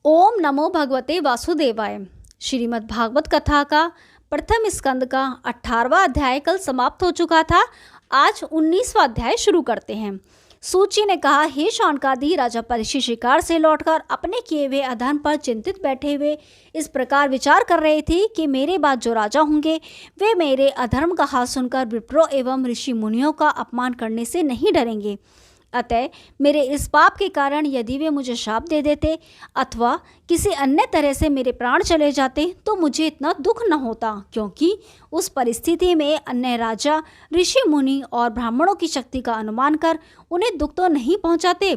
ओम नमो भगवते वासुदेवाय। श्रीमद् भागवत कथा का प्रथम स्कंद का 18वां अध्याय कल समाप्त हो चुका था। आज 19वां अध्याय शुरू करते हैं। सूची ने कहा, हे शौनकादि, राजा परीक्षित शिकार से लौटकर अपने किए हुए अधर्म पर चिंतित बैठे हुए इस प्रकार विचार कर रहे थे कि मेरे बाद जो राजा होंगे वे मेरे अधर्म का हाल सुनकर विप्रों एवं ऋषि मुनियों का अपमान करने से नहीं डरेंगे। अतः मेरे इस पाप के कारण यदि वे मुझे शाप दे देते अथवा किसी अन्य तरह से मेरे प्राण चले जाते तो मुझे इतना दुख न होता, क्योंकि उस परिस्थिति में अन्य राजा, ऋषि मुनि और ब्राह्मणों की शक्ति का अनुमान कर उन्हें दुख तो नहीं पहुंचाते।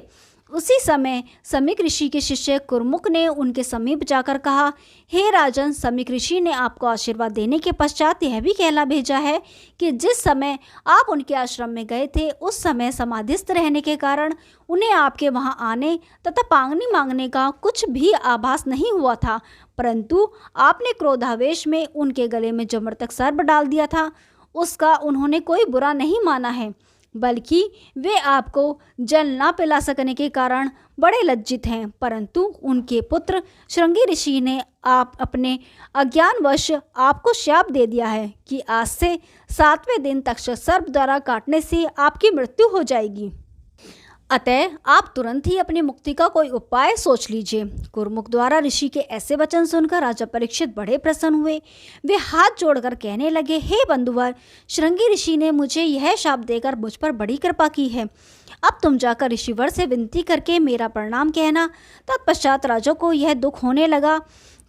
उसी समय समीक ऋषि के शिष्य कुरमुक ने उनके समीप जाकर कहा, हे राजन, समीक ऋषि ने आपको आशीर्वाद देने के पश्चात यह भी कहला भेजा है कि जिस समय आप उनके आश्रम में गए थे उस समय समाधिस्थ रहने के कारण उन्हें आपके वहां आने तथा पांगनी मांगने का कुछ भी आभास नहीं हुआ था, परंतु आपने क्रोधावेश में उनके गले में जो मृतक सर्प डाल दिया था उसका उन्होंने कोई बुरा नहीं माना है, बल्कि वे आपको जल ना पिला सकने के कारण बड़े लज्जित हैं। परंतु उनके पुत्र श्रृंगी ऋषि ने आप अपने अज्ञानवश आपको शाप दे दिया है कि आज से 7वें दिन तक्षक सर्प द्वारा काटने से आपकी मृत्यु हो जाएगी। अतः आप तुरंत ही अपनी मुक्ति का कोई उपाय सोच लीजिए। कुरमुक द्वारा ऋषि के ऐसे वचन सुनकर राजा परीक्षित बड़े प्रसन्न हुए। वे हाथ जोड़कर कहने लगे, हे बंधुवर, श्रृंगी ऋषि ने मुझे यह शाप देकर मुझ पर बड़ी कृपा की है। अब तुम जाकर ऋषिवर से विनती करके मेरा प्रणाम कहना। तत्पश्चात राजा को यह दुख होने लगा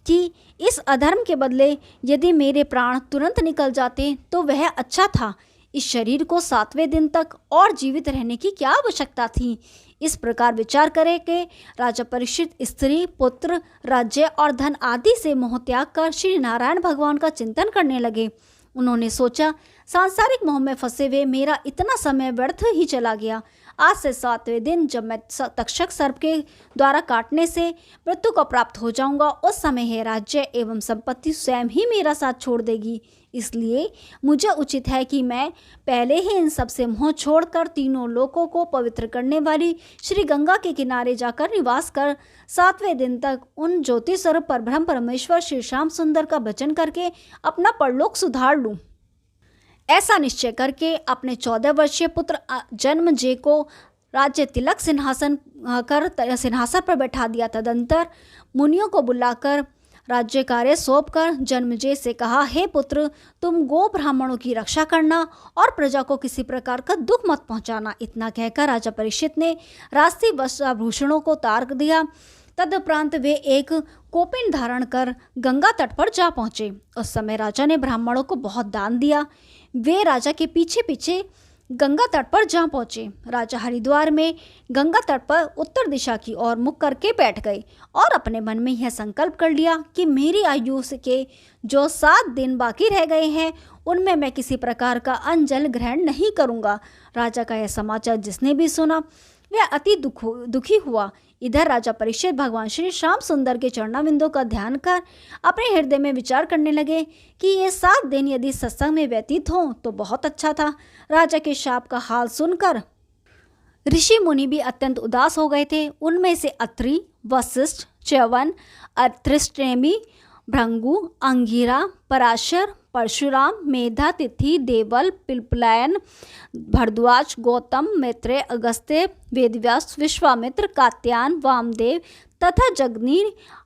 कि इस अधर्म के बदले यदि मेरे प्राण तुरंत निकल जाते तो वह अच्छा था। इस शरीर को 7वें दिन तक और जीवित रहने की क्या आवश्यकता थी। इस प्रकार विचार करे कि राजा परीक्षित स्त्री, पुत्र, राज्य और धन आदि से मोह त्याग कर श्री नारायण भगवान का चिंतन करने लगे। उन्होंने सोचा, सांसारिक मोह में फंसे हुए मेरा इतना समय व्यर्थ ही चला गया। आज से 7वें दिन जब मैं तक्षक सर्प के द्वारा काटने से मृत्यु को प्राप्त हो जाऊंगा, उस समय है राज्य एवं संपत्ति स्वयं ही मेरा साथ छोड़ देगी। इसलिए मुझे उचित है कि मैं पहले ही इन सब से मोह छोड़कर तीनों लोकों को पवित्र करने वाली श्री गंगा के किनारे जाकर निवास कर 7वें दिन तक उन ज्योति स्वरूप परब्रह्म परमेश्वर श्री श्याम सुंदर का भजन करके अपना परलोक सुधार लूं। ऐसा निश्चय करके अपने 14 वर्षीय पुत्र जन्मजय को राज्य तिलक सिंहासन पर बैठा दिया। तदंतर मुनियों को बुलाकर राज्य कार्य सौंप कर जन्मजय से कहा, हे पुत्र, तुम गो ब्राह्मणों की रक्षा करना और प्रजा को किसी प्रकार का दुख मत पहुंचाना। इतना कहकर राजा परीक्षित ने राष्ट्रीय वस्त्राभूषणों को तार दिया। तदुपरांत वे एक कोपिन धारण कर गंगा तट पर जा पहुंचे। उस समय राजा ने ब्राह्मणों को बहुत दान दिया। वे राजा के पीछे पीछे गंगा तट पर जा पहुंचे। राजा हरिद्वार में गंगा तट पर उत्तर दिशा की ओर मुख करके बैठ गए और अपने मन में यह संकल्प कर लिया कि मेरी आयु के जो 7 दिन बाकी रह गए हैं उनमें मैं किसी प्रकार का अन्न जल ग्रहण नहीं करूंगा। राजा का यह समाचार जिसने भी सुना वह अति दुखी हुआ। इधर राजा परीक्षित भगवान श्री श्याम सुंदर के चरणाविंदों का ध्यान कर अपने हृदय में विचार करने लगे कि ये 7 दिन यदि सत्संग में व्यतीत हों तो बहुत अच्छा था। राजा के शाप का हाल सुनकर ऋषि मुनि भी अत्यंत उदास हो गए थे। उनमें से अत्रि, वशिष्ठ, च्यवन, अत्रिष्टेमी, भृंगु, अंगिरा, पराशर, परशुराम, मेधा, तिथि, देवल, पिलपलायन, भरद्वाज, गौतम, मैत्रेय, अगस्त्य, वेदव्यास, विश्वामित्र, कात्यायन, वामदेव तथा जगनी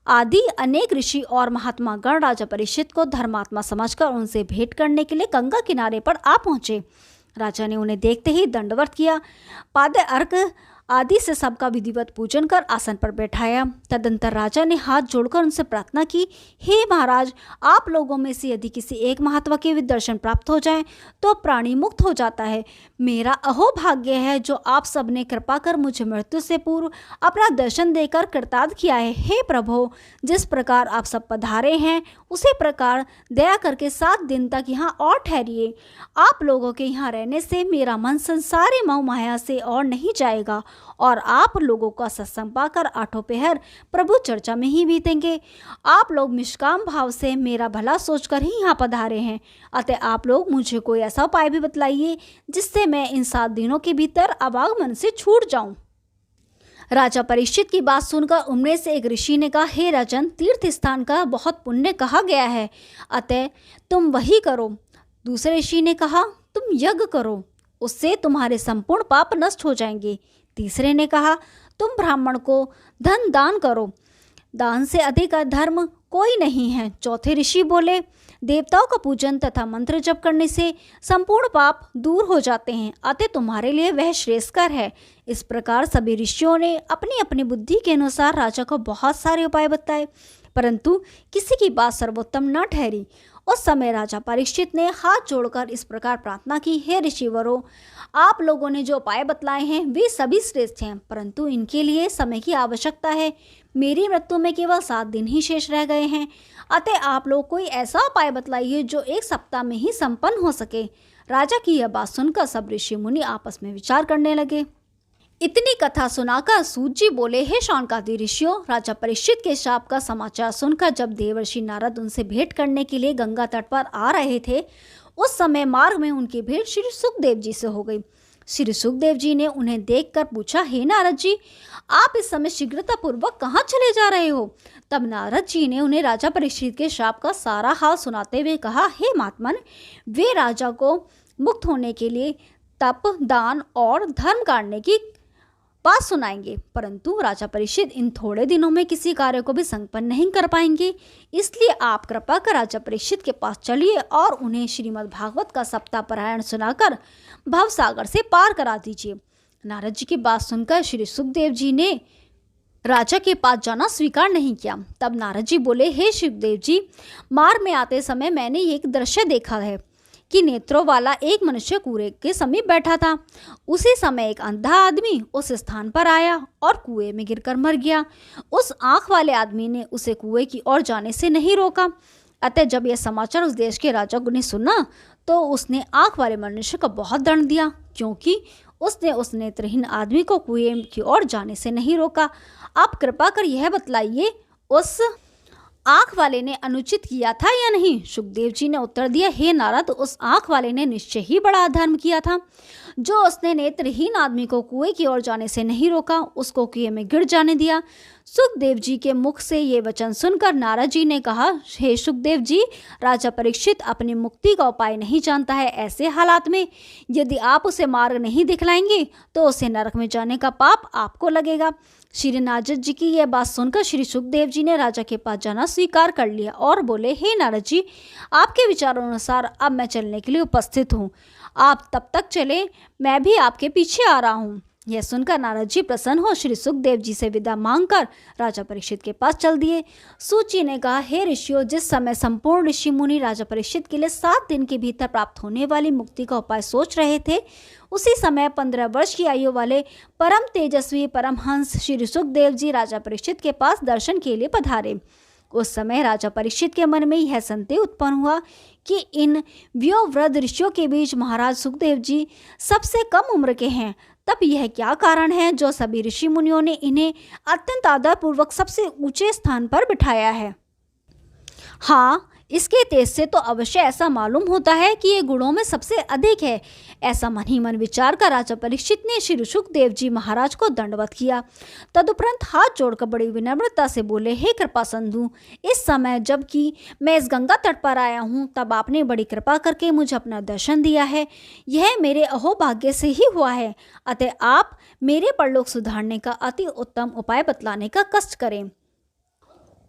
आदि अनेक ऋषि और महात्मा गण राजा परीक्षित को धर्मात्मा समझकर उनसे भेंट करने के लिए गंगा किनारे पर आ पहुंचे। राजा ने उन्हें देखते ही दंडवत किया, पाद अर्घ आदि से सबका विधिवत पूजन कर आसन पर बैठाया। तदंतर राजा ने हाथ जोड़कर उनसे प्रार्थना की, हे महाराज, आप लोगों में से यदि किसी एक महात्मा के दर्शन प्राप्त हो जाए तो प्राणी मुक्त हो जाता है। मेरा अहोभाग्य है जो आप सब ने कृपा कर मुझे मृत्यु से पूर्व अपना दर्शन देकर कृतार्थ किया है। हे प्रभो, जिस प्रकार आप सब पधारे हैं उसी प्रकार दया करके 7 दिन तक यहाँ और ठहरिए। आप लोगों के यहाँ रहने से मेरा मन संसारी मोह माया से और नहीं जाएगा और आप लोगों का सत्संग पाकर 8 पहर प्रभु चर्चा में ही बीतेंगे। आप लोग निष्काम भाव से मेरा भला सोचकर ही यहाँ पधारे हैं, अतः आप लोग मुझे कोई ऐसा उपाय भी बतलाइए जिससे मैं इन 7 दिनों के भीतर आवागमन से छूट जाऊं। राजा परीक्षित की बात सुनकर उनमें से एक ऋषि ने कहा, हे राजन, तीर्थ स्थान का बहुत पुण्य कहा गया है, अतः तुम वही करो। दूसरे ऋषि ने कहा, तुम यज्ञ करो, उससे तुम्हारे संपूर्ण पाप नष्ट हो जाएंगे। तीसरे ने कहा, तुम ब्राह्मण को धन दान करो, दान से अधिक धर्म कोई नहीं है। चौथे ऋषि बोले, देवताओं का पूजन तथा मंत्र जप करने से संपूर्ण पाप दूर हो जाते हैं, अतः तुम्हारे लिए वह श्रेष्ठकर है। इस प्रकार सभी ऋषियों ने अपनी अपनी बुद्धि के अनुसार राजा को बहुत सारे उपाय बताए, परंतु किसी की बात सर्वोत्तम न ठहरी। उस समय राजा परीक्षित ने हाथ जोड़कर इस प्रकार प्रार्थना की, हे ऋषिवरों, आप लोगों ने जो उपाय बतलाए हैं वे सभी श्रेष्ठ हैं, परंतु इनके लिए समय की आवश्यकता है। मेरी मृत्यु में केवल 7 दिन ही शेष रह गए हैं, अतः आप लोग कोई ऐसा उपाय बतलाइए जो 1 सप्ताह में ही संपन्न हो सके। राजा की यह बात सुनकर सब ऋषि मुनि आपस में विचार करने लगे। इतनी कथा सुनाकर सूत जी बोले, हे शौनकादि ऋषियों, राजा परीक्षित के शाप का समाचार सुनकर जब देवर्षि नारद उनसे भेंट करने के लिए गंगा तट पर आ रहे थे, उस समय मार्ग में उनकी भेंट श्री सुखदेव जी से हो गई। श्री सुखदेव जी ने उन्हें देखकर पूछा, हे नारद जी, आप इस समय शीघ्रतापूर्वक कहाँ चले जा रहे हो? तब नारद जी ने उन्हें राजा परीक्षित के शाप का सारा हाल सुनाते हुए कहा, हे महात्मन, वे राजा को मुक्त होने के लिए तप, दान और धर्म काटने की बात सुनाएंगे, परंतु राजा परीक्षित इन थोड़े दिनों में किसी कार्य को भी संपन्न नहीं कर पाएंगे। इसलिए आप कृपा कर राजा परीक्षित के पास चलिए और उन्हें श्रीमद् भागवत का सप्ताह पारायण सुनाकर भव सागर से पार करा दीजिए। नारद जी की बात सुनकर श्री सुखदेव जी ने राजा के पास जाना स्वीकार नहीं किया। तब नारद जी बोले, हे सुखदेव जी, मार्ग में आते समय मैंने एक दृश्य देखा है कि नेत्रों वाला एक मनुष्य कुएं के समीप बैठा था। उसी समय एक अंधा आदमी उस स्थान पर आया और कुएं में गिरकर मर गया। उस आंख वाले आदमी ने उसे कुएं की ओर जाने से नहीं रोका। अतः जब यह समाचार उस देश के राजा ने सुना तो उसने आंख वाले मनुष्य को बहुत दंड दिया, क्योंकि उसने उस नेत्रहीन आदमी को कुएं की ओर जाने से नहीं रोका। आप कृपा कर यह बतलाइए, उस आंख वाले ने अनुचित किया था या नहीं? सुखदेव जी ने उत्तर दिया, हे नारद, उस आंख वाले ने निश्चय ही बड़ा अधर्म किया था। जो उसने नेत्रहीन आदमी को कुएं की ओर जाने से नहीं रोका, उसको कुएं में गिर जाने दिया। सुखदेव जी के मुख से ये वचन सुनकर नारद जी ने कहा, हे सुखदेव जी, राजा परीक्षित अपनी मुक्ति का उपाय नहीं जानता है। ऐसे हालात में यदि आप उसे मार्ग नहीं दिखलाएंगे तो उसे नरक में जाने का पाप आपको लगेगा। श्री नारद जी की यह बात सुनकर श्री सुखदेव जी ने राजा के पास जाना स्वीकार कर लिया और बोले, हे नारद जी, आपके विचारों अनुसार अब मैं चलने के लिए उपस्थित हूँ। आप तब तक चले, मैं भी आपके पीछे आ रहा हूँ। यह सुनकर नारद जी प्रसन्न हो श्री सुखदेव जी से विदा मांगकर राजा परीक्षित के पास चल दिए। सूत जी ने कहा, हे ऋषियों, जिस समय संपूर्ण ऋषि मुनि राजा परीक्षित के लिए 7 दिन के भीतर प्राप्त होने वाली मुक्ति का उपाय सोच रहे थे, उसी समय 15 वर्ष की आयु वाले परम तेजस्वी परमहंस श्री सुखदेव जी राजा परीक्षित के पास दर्शन के लिए पधारे। उस समय राजा परीक्षित के मन में यह संदेह उत्पन्न हुआ कि इन वयोवृद्ध ऋषियों के बीच महाराज सुखदेव जी सबसे कम उम्र के हैं। तब यह क्या कारण है जो सभी ऋषि मुनियों ने इन्हें अत्यंत आदरपूर्वक सबसे ऊंचे स्थान पर बिठाया है? हाँ, इसके तेज से तो अवश्य ऐसा मालूम होता है कि ये गुणों में सबसे अधिक है। ऐसा मन ही मन विचार कर राजा परीक्षित ने श्री सुखदेव जी महाराज को दंडवत किया। तदुपरांत हाथ जोड़कर बड़ी विनम्रता से बोले, हे कृपा सिंधु, इस समय जबकि मैं इस गंगा तट पर आया हूँ, तब आपने बड़ी कृपा करके मुझे अपना दर्शन दिया है। यह मेरे अहोभाग्य से ही हुआ है, अतः आप मेरे परलोक सुधारने का अति उत्तम उपाय बतलाने का कष्ट करें।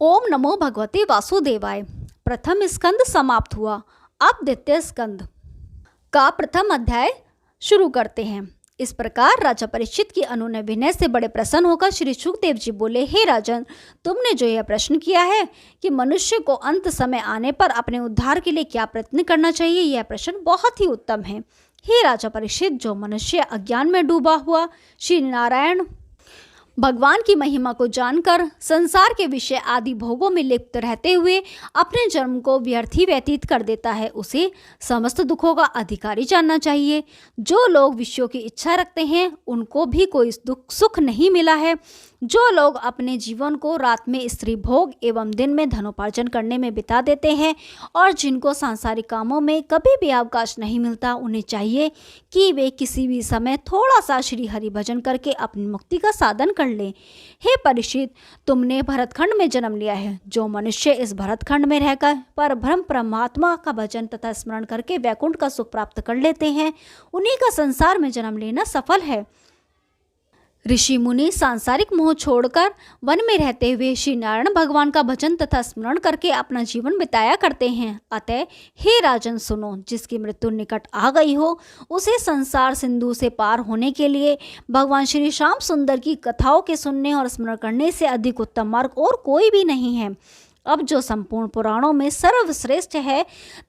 ओम नमो भगवते वासुदेवाय। प्रथम स्कंद समाप्त हुआ। अब द्वितीय स्कंद का प्रथम अध्याय शुरू करते हैं। इस प्रकार राजा परीक्षित की अनुनय विनय से बड़े प्रसन्न होकर श्री सुखदेव जी बोले, हे राजन, तुमने जो यह प्रश्न किया है कि मनुष्य को अंत समय आने पर अपने उद्धार के लिए क्या प्रयत्न करना चाहिए, यह प्रश्न बहुत ही उत्तम है। हे राजा परीक्षित, जो मनुष्य अज्ञान में डूबा हुआ श्री नारायण भगवान की महिमा को जानकर संसार के विषय आदि भोगों में लिप्त रहते हुए अपने जन्म को व्यर्थ ही व्यतीत कर देता है, उसे समस्त दुखों का अधिकारी जानना चाहिए। जो लोग विषयों की इच्छा रखते हैं उनको भी कोई दुख सुख नहीं मिला है, जो लोग अपने जीवन को रात में स्त्री भोग एवं दिन में धनोपार्जन करने में बिता देते हैं और जिनको सांसारिक कामों में कभी भी अवकाश नहीं मिलता, उन्हें चाहिए कि वे किसी भी समय थोड़ा सा श्री हरि भजन करके अपनी मुक्ति का साधन कर लें। हे परीक्षित, तुमने भरतखंड में जन्म लिया है। जो मनुष्य इस भरतखंड में रहकर पर ब्रह्म परमात्मा का भजन तथा स्मरण करके वैकुंठ का सुख प्राप्त कर लेते हैं, उन्हीं का संसार में जन्म लेना सफल है। ऋषि मुनि सांसारिक मोह छोड़कर वन में रहते हुए श्री नारायण भगवान का भजन तथा स्मरण करके अपना जीवन बिताया करते हैं। अतः हे राजन सुनो, जिसकी मृत्यु निकट आ गई हो, उसे संसार सिंधु से पार होने के लिए भगवान श्री श्याम सुंदर की कथाओं के सुनने और स्मरण करने से अधिक उत्तम मार्ग और कोई भी नहीं है। अब जो संपूर्ण पुराणों में सर्वश्रेष्ठ है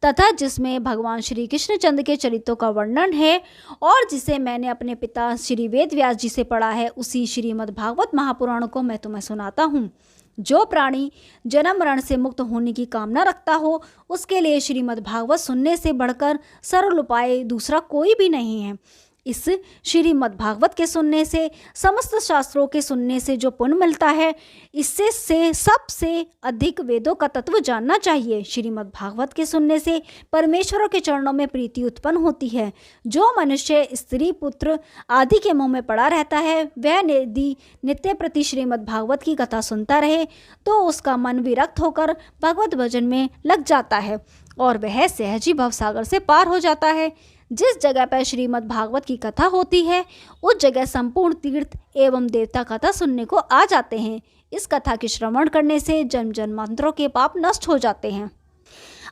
तथा जिसमें भगवान श्री कृष्णचंद्र के चरित्रों का वर्णन है और जिसे मैंने अपने पिता श्री वेद व्यास जी से पढ़ा है, उसी श्रीमद् भागवत महापुराण को मैं तुम्हें सुनाता हूँ। जो प्राणी जन्म मरण से मुक्त होने की कामना रखता हो, उसके लिए श्रीमद् भागवत सुनने से बढ़कर सरल उपाय दूसरा कोई भी नहीं है। इस श्रीमद् भागवत के सुनने से, समस्त शास्त्रों के सुनने से जो पुण्य मिलता है, इससे सबसे अधिक वेदों का तत्व जानना चाहिए। श्रीमद् भागवत के सुनने से परमेश्वर के चरणों में प्रीति उत्पन्न होती है। जो मनुष्य स्त्री पुत्र आदि के मुंह में पड़ा रहता है, वह यदि नित्य प्रति श्रीमद् भागवत की कथा सुनता रहे तो उसका मन विरक्त होकर भगवत भजन में लग जाता है और वह सहज ही भवसागर से पार हो जाता है। जिस जगह पर श्रीमद् भागवत की कथा होती है, उस जगह संपूर्ण तीर्थ एवं देवता कथा सुनने को आ जाते हैं। इस कथा के श्रवण करने से जन्म जन्मांतरों के पाप नष्ट हो जाते हैं।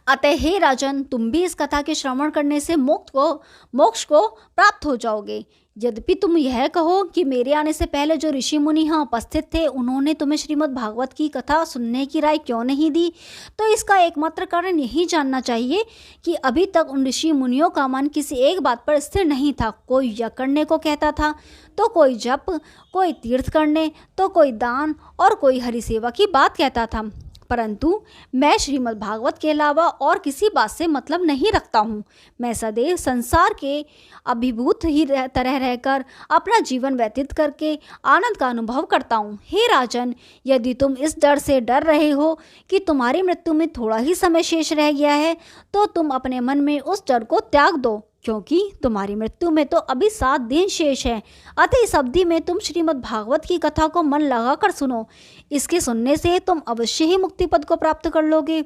अतः हे राजन, तुम भी इस कथा के श्रवण करने से मोक्ष को प्राप्त हो जाओगे। यद्यपि तुम यह कहो कि मेरे आने से पहले जो ऋषि मुनि यहाँ उपस्थित थे, उन्होंने तुम्हें श्रीमद् भागवत की कथा सुनने की राय क्यों नहीं दी, तो इसका एकमात्र कारण यही जानना चाहिए कि अभी तक उन ऋषि मुनियों का मन किसी एक बात पर स्थिर नहीं था। कोई यज्ञ करने को कहता था, तो कोई जप, कोई तीर्थ करने, तो कोई दान और कोई हरि सेवा की बात कहता था। परंतु मैं श्रीमद् भागवत के अलावा और किसी बात से मतलब नहीं रखता हूँ। मैं सदैव संसार के अभिभूत ही तरह रहकर अपना जीवन व्यतीत करके आनंद का अनुभव करता हूँ। हे राजन, यदि तुम इस डर से डर रहे हो कि तुम्हारी मृत्यु में थोड़ा ही समय शेष रह गया है, तो तुम अपने मन में उस डर को त्याग दो, क्योंकि तुम्हारी मृत्यु में तो अभी 7 दिन शेष है। अतः इस अवधि में तुम श्रीमद् भागवत की कथा को मन लगाकर सुनो। इसके सुनने से तुम अवश्य ही मुक्ति पद को प्राप्त कर लोगे।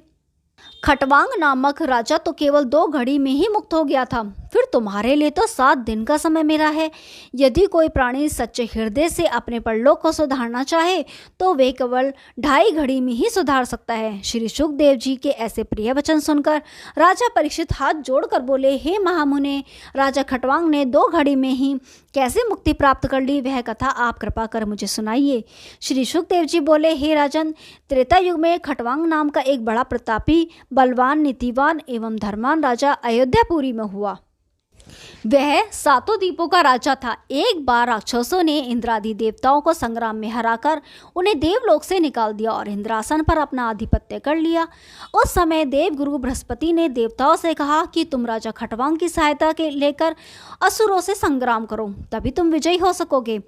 खटवांग नामक राजा तो केवल 2 घड़ी में ही मुक्त हो गया था, फिर तुम्हारे लिए तो 7 दिन का समय मिला है। यदि कोई प्राणी सच्चे हृदय से अपने परलोक को सुधारना चाहे तो वे केवल 2.5 घड़ी में ही सुधार सकता है। श्री सुखदेव जी के ऐसे प्रिय वचन सुनकर राजा परीक्षित हाथ जोड़कर बोले, हे महामुने, राजा खटवांग ने 2 घड़ी में ही कैसे मुक्ति प्राप्त कर ली, वह कथा आप कृपा कर मुझे सुनाइए। श्री सुखदेव जी बोले, हे राजन, त्रेता युग में खटवांग नाम का एक बड़ा प्रतापी, बलवान, नीतिवान एवं धर्मान राजा अयोध्यापुरी में हुआ। वह 7 द्वीपों का राजा था। एक बार राक्षसों ने इंद्रादि देवताओं को संग्राम में हराकर उन्हें देवलोक से निकाल दिया और इंद्रासन पर अपना आधिपत्य कर लिया। उस समय देवगुरु बृहस्पति ने देवताओं से कहा कि तुम राजा खटवांग की सहायता के लेकर असुरों से संग्राम करो, तभी तुम विजयी हो सकोगे।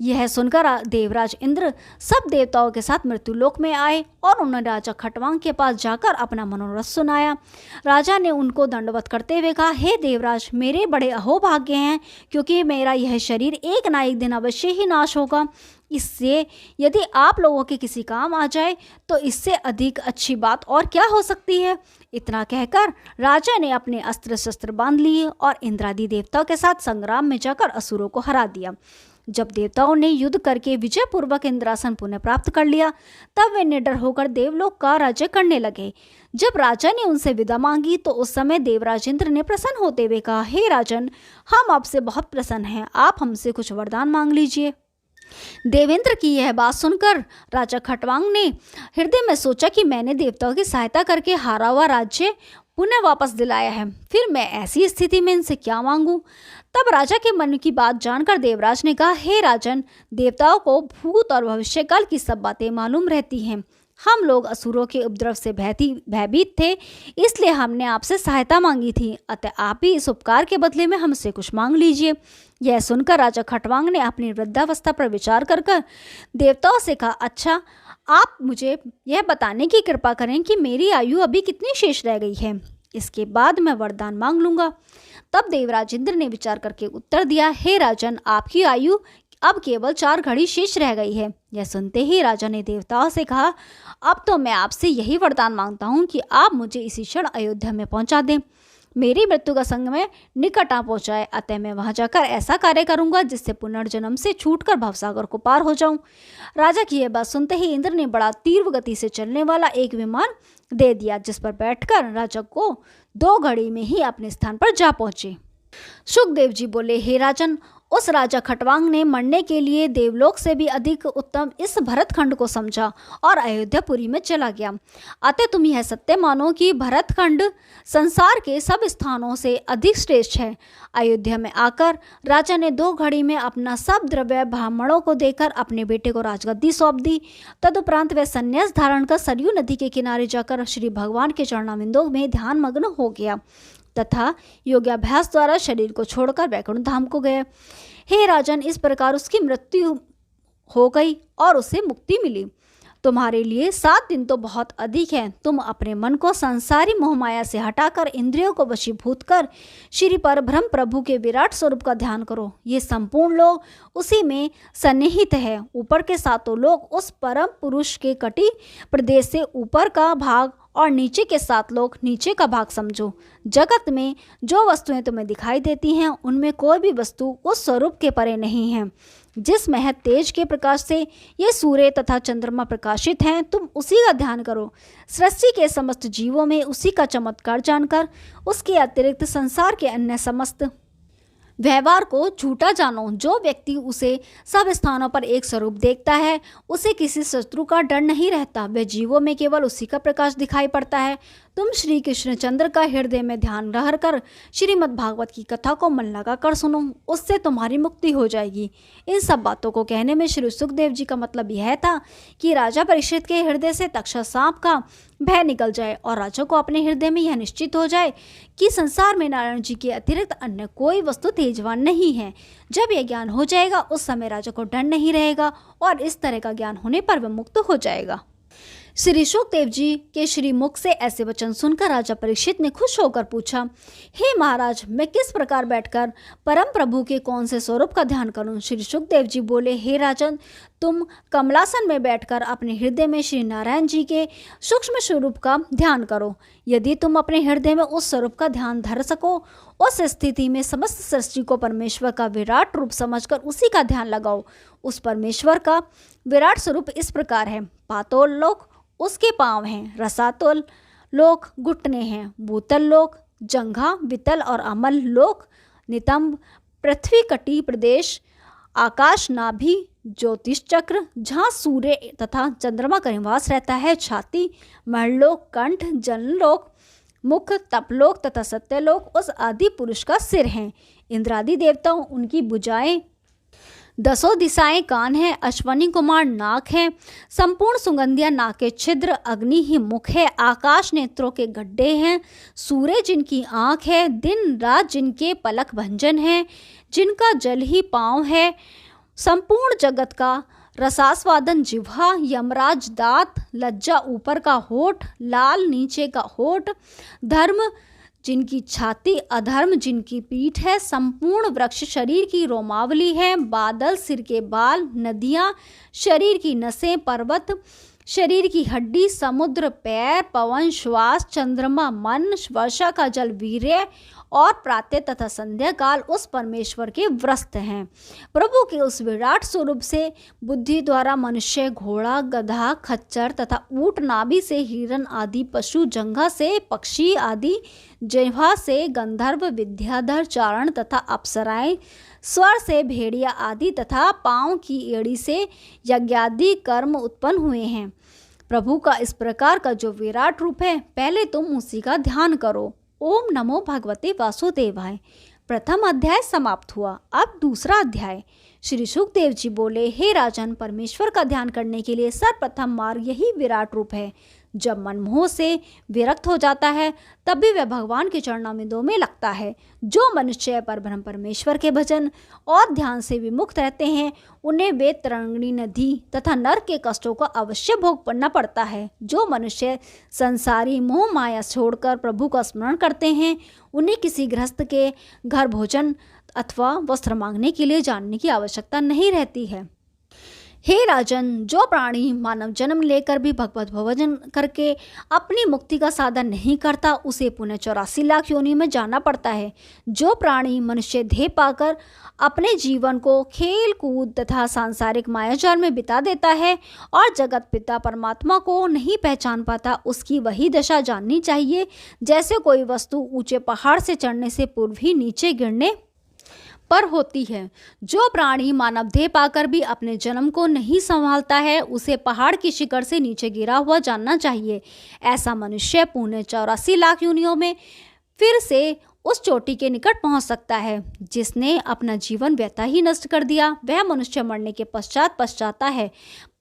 यह सुनकर देवराज इंद्र सब देवताओं के साथ मृत्युलोक में आए और उन्होंने राजा खटवांग के पास जाकर अपना मनोरथ सुनाया। राजा ने उनको दंडवत करते हुए कहा, हे देवराज, मेरे बड़े अहोभाग्य हैं, क्योंकि मेरा यह शरीर एक ना एक दिन अवश्य ही नाश होगा। इससे यदि आप लोगों के किसी काम आ जाए तो इससे अधिक अच्छी बात और क्या हो सकती है। इतना कहकर राजा ने अपने अस्त्र शस्त्र बांध लिए और इंद्रादि देवताओं के साथ संग्राम में जाकर असुरों को हरा दिया। जब देवताओं ने युद्ध करके विजय पूर्वक इंद्रासन पुनः प्राप्त कर लिया, तब वे निडर होकर देवलोक का राज्य करने लगे। जब राजा ने उनसे विदा मांगी तो उस समय देवराज इंद्र ने प्रसन्न होते हुए कहा, हे राजन, हम आपसे बहुत प्रसन्न हैं, आप हमसे कुछ वरदान मांग लीजिए। देवेंद्र की यह बात सुनकर राजा खटवांग ने हृदय में सोचा कि मैंने देवताओं की सहायता करके हारा हुआ राज्य पुनः वापस दिलाया है, फिर मैं ऐसी स्थिति में इनसे क्या मांगूं। तब राजा के मन की बात जानकर देवराज ने कहा, हे राजन, देवताओं को भूत और भविष्यकाल की सब बातें मालूम रहती हैं। हम लोग असुरों के उपद्रव से भयभीत थे, इसलिए हमने आपसे सहायता मांगी थी। अतः आप ही इस उपकार के बदले में हमसे कुछ मांग लीजिए। यह सुनकर राजा खटवांग ने अपनी वृद्धावस्था पर विचार कर देवताओं से कहा, अच्छा, आप मुझे यह बताने की कृपा करें कि मेरी आयु अभी कितनी शेष रह गई है, इसके बाद मैं वरदान मांग लूंगा। तब देवराज इंद्र ने विचार करके उत्तर दिया, हे राजन, आपकी आयु अब केवल 4 घड़ी शेष रह गई है। यह सुनते ही राजा ने देवताओं से कहा, अब तो मैं आपसे यही वरदान मांगता हूँ कि आप मुझे इसी क्षण अयोध्या में पहुंचा दें। मेरी मृत्यु का समय निकट आ पहुंचाए, अतः मैं वहां जाकर ऐसा कार्य करूंगा जिससे पुनर्जन्म से छूटकर भवसागर को पार हो जाऊं। राजा की यह बात सुनते ही इंद्र ने बड़ा तीव्र गति से चलने वाला एक विमान दे दिया, जिस पर बैठकर राजा को 2 घड़ी में ही अपने स्थान पर जा पहुंचे। सुखदेव जी बोले, हे राजन, उस राजा खटवांग ने मरने के लिए देवलोक से भी अधिक उत्तम इस भरतखंड को समझा और अयोध्यापुरी में चला गया। अतः तुम यह सत्य मानो कि भरतखंड संसार के सब स्थानों से अधिक श्रेष्ठ है। अयोध्या में आकर राजा ने 2 घड़ी में अपना सब द्रव्य ब्राह्मणों को देकर अपने बेटे को राजगद्दी सौंप दी। तदुपरांत वह संन्यास धारण कर सरयू नदी के किनारे जाकर श्री भगवान के चरणाविंदों में ध्यान मग्न हो गया तथा योगाभ्यास द्वारा शरीर को छोड़कर वैकुंठ धाम को गए। हे राजन, इस प्रकार उसकी मृत्यु हो गई और उसे मुक्ति मिली। तुम्हारे लिए 7 दिन तो बहुत अधिक है। तुम अपने मन को संसारी मोहमाया से हटाकर इंद्रियों को वशीभूत कर श्री परब्रह्म प्रभु के विराट स्वरूप का ध्यान करो। ये संपूर्ण लोग उसी में सन्निहित है। ऊपर के 7 लोग उस परम पुरुष के कटी प्रदेश से ऊपर का भाग और नीचे के 7 लोग नीचे का भाग समझो। जगत में जो वस्तुएं तुम्हें दिखाई देती हैं, उनमें कोई भी वस्तु उस स्वरूप के परे नहीं है। जिस महत तेज के प्रकाश से ये सूर्य तथा चंद्रमा प्रकाशित हैं, तुम उसी का ध्यान करो। सृष्टि के समस्त जीवों में उसी का चमत्कार जानकर उसके अतिरिक्त संसार के अन्य समस्त व्यवहार को झूठा जानो। जो व्यक्ति उसे सब स्थानों पर एक स्वरूप देखता है, उसे किसी शत्रु का डर नहीं रहता। वह जीवों में केवल उसी का प्रकाश दिखाई पड़ता है। तुम श्री कृष्णचंद्र का हृदय में ध्यान रह कर श्रीमद् भागवत की कथा को मन लगा कर सुनो, उससे तुम्हारी मुक्ति हो जाएगी। इन सब बातों को कहने में श्री सुखदेव जी का मतलब यह था कि राजा परीक्षित के हृदय से तक्षक सांप का भय निकल जाए और राजा को अपने हृदय में यह निश्चित हो जाए कि संसार में नारायण जी के अतिरिक्त अन्य कोई वस्तु तेजवान नहीं है। जब यह ज्ञान हो जाएगा, उस समय राजा को डर नहीं रहेगा और इस तरह का ज्ञान होने पर वह मुक्त हो जाएगा। श्री सुखदेव जी के श्री मुख से ऐसे वचन सुनकर राजा परीक्षित ने खुश होकर पूछा, हे महाराज, मैं किस प्रकार बैठकर परम प्रभु के कौन से स्वरूप का ध्यान करूं? श्री सुखदेव जी बोले, हे राजन, तुम कमलासन में बैठकर अपने हृदय में श्री नारायण जी के सूक्ष्म स्वरूप का ध्यान करो। यदि तुम अपने हृदय में उस स्वरूप का ध्यान धर सको, उस स्थिति में समस्त सृष्टि को परमेश्वर का विराट रूप समझकर उसी का ध्यान लगाओ। उस परमेश्वर का विराट स्वरूप इस प्रकार है। पाताल लोक उसके पांव हैं, रसातल लोक घुटने हैं, भूतल लोक जंघा, वितल और अमल लोक नितंब, पृथ्वी कटी प्रदेश, आकाश नाभि, ज्योतिष चक्र जहाँ सूर्य तथा चंद्रमा का निवास रहता है, छाती, महलोक, कंठ, जनलोक, मुख, तपलोक तथा सत्यलोक उस आदि पुरुष का सिर है। इंद्रादि देवताओं उनकी भुजाएं, 10 दिशाएं कान है, अश्वनी कुमार नाक है, संपूर्ण सुगंधियां नाक के छिद्र, अग्नि ही मुख है, आकाश नेत्रों के गड्ढे हैं, सूर्य जिनकी आँख है, दिन रात जिनके पलक भंजन है, जिनका जल ही पाँव है, संपूर्ण जगत का रसास्वादन जिह्वा, यमराज दांत, लज्जा ऊपर का होठ, लाल नीचे का होठ, धर्म जिनकी छाती, अधर्म जिनकी पीठ है, संपूर्ण वृक्ष शरीर की रोमावली है, बादल सिर के बाल, नदियाँ शरीर की नसें, पर्वत शरीर की हड्डी, समुद्र पैर, पवन श्वास, चंद्रमा मन, वर्षा का जल वीर्य और प्रातः तथा संध्या काल उस परमेश्वर के व्रस्त हैं। प्रभु के उस विराट स्वरूप से बुद्धि द्वारा मनुष्य, घोड़ा, गधा, खच्चर तथा ऊंट, नाभि से हिरण आदि पशु, जंघा से पक्षी आदि, जिह्वा से गंधर्व, विद्याधर, चारण तथा अप्सराएं, स्वर से भेड़िया आदि तथा पांव की एड़ी से यज्ञादि कर्म उत्पन्न हुए हैं। प्रभु का इस प्रकार का जो विराट रूप है, पहले तुम उसी का ध्यान करो। ओम नमो भगवते वासुदेवाय। प्रथम अध्याय समाप्त हुआ। अब दूसरा अध्याय। श्री सुखदेव जी बोले, हे राजन, परमेश्वर का ध्यान करने के लिए सर्वप्रथम मार्ग यही विराट रूप है। जब मन मोह से विरक्त हो जाता है तब भी वह भगवान के चरणारविंदों में लगता है। जो मनुष्य परब्रह्म परमेश्वर के भजन और ध्यान से विमुक्त रहते हैं उन्हें वेद तरंगिणी नदी तथा नरक के कष्टों का अवश्य भोग करना पड़ता है। जो मनुष्य संसारी मोह माया छोड़कर प्रभु का स्मरण करते हैं उन्हें किसी गृहस्थ के घर भोजन अथवा वस्त्र मांगने के लिए जाने की आवश्यकता नहीं रहती है। हे राजन, जो प्राणी मानव जन्म लेकर भी भगवत भजन करके अपनी मुक्ति का साधन नहीं करता उसे पुनः 84 लाख योनि में जाना पड़ता है। जो प्राणी मनुष्य देह पाकर अपने जीवन को खेल कूद तथा सांसारिक मायाजाल में बिता देता है और जगत पिता परमात्मा को नहीं पहचान पाता, उसकी वही दशा जाननी चाहिए जैसे कोई वस्तु ऊंचे पहाड़ से चढ़ने से पूर्व ही नीचे गिरने पर होती है। जो प्राणी मानव देह पाकर भी अपने जन्म को नहीं संभालता है उसे पहाड़ की शिखर से नीचे गिरा हुआ जानना चाहिए। ऐसा मनुष्य पुण्य 84 लाख योनियों में फिर से उस चोटी के निकट पहुंच सकता है। जिसने अपना जीवन व्यथा ही नष्ट कर दिया वह मनुष्य मरने के पश्चात पछताता है,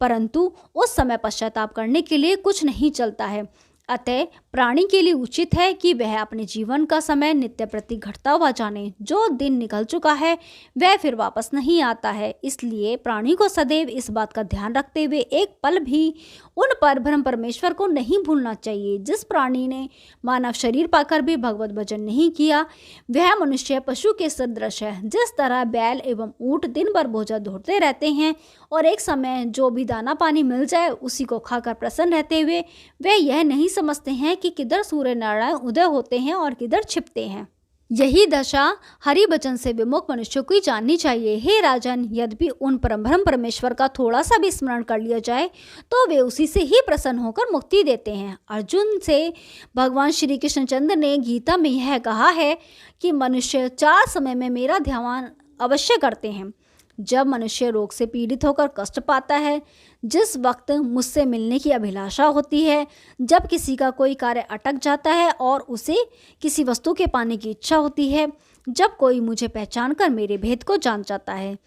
परंतु उस समय पश्चाताप करने के लिए कुछ नहीं चलता है। अतः प्राणी के लिए उचित है कि वह अपने जीवन का समय नित्य प्रति घटता हुआ जाने। जो दिन निकल चुका है वह फिर वापस नहीं आता है, इसलिए प्राणी को सदैव इस बात का ध्यान रखते हुए एक पल भी उन परब्रह्म परमेश्वर को नहीं भूलना चाहिए। जिस प्राणी ने मानव शरीर पाकर भी भगवत भजन नहीं किया वह मनुष्य पशु के सदृश है। जिस तरह बैल एवं ऊंट दिन भर बोझा ढोते रहते हैं और एक समय जो भी दाना पानी मिल जाए उसी को खाकर प्रसन्न रहते हुए वे यह नहीं समझते हैं कि किधर सूर्य नारायण उदय होते हैं और किधर छिपते हैं। यही दशा हरि वचन से विमुख मनुष्य को ही जाननी चाहिए। हे राजन, यद्यपि उन परब्रह्म परमेश्वर का थोड़ा सा भी स्मरण कर लिया जाए तो वे उसी से ही प्रसन्न होकर मुक्ति देते हैं। अर्जुन से भगवान श्री कृष्णचंद्र ने गीता में यह कहा है कि मनुष्य 4 समय में मेरा ध्यान अवश्य करते हैं। जब मनुष्य रोग से पीड़ित होकर कष्ट पाता है, जिस वक्त मुझसे मिलने की अभिलाषा होती है, जब किसी का कोई कार्य अटक जाता है और उसे किसी वस्तु के पाने की इच्छा होती है, जब कोई मुझे पहचान कर मेरे भेद को जान जाता है।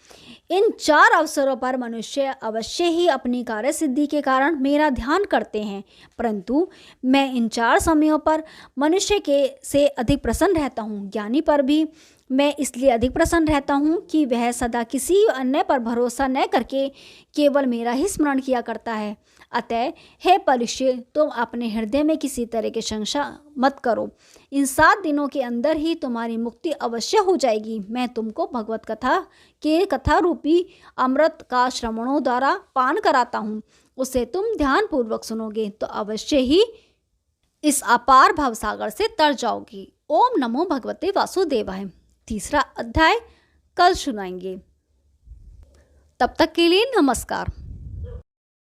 इन 4 अवसरों पर मनुष्य अवश्य ही अपनी कार्य सिद्धि के कारण मेरा ध्यान करते हैं, परंतु मैं इन 4 समयों पर मनुष्य के से अधिक प्रसन्न रहता हूँ। ज्ञानी पर भी मैं इसलिए अधिक प्रसन्न रहता हूँ कि वह सदा किसी अन्य पर भरोसा न करके केवल मेरा ही स्मरण किया करता है। अतः हे परीक्षित, तुम अपने हृदय में किसी तरह की शंका मत करो। इन 7 दिनों के अंदर ही तुम्हारी मुक्ति अवश्य हो जाएगी। मैं तुमको भगवत कथा के कथा रूपी अमृत का श्रवणों द्वारा पान कराता हूँ। उसे तुम ध्यान पूर्वक सुनोगे तो अवश्य ही इस अपार भवसागर से तर जाओगी। ओम नमो भगवते वासुदेवाय। 3रा अध्याय कल सुनाएंगे। तब तक के लिए नमस्कार।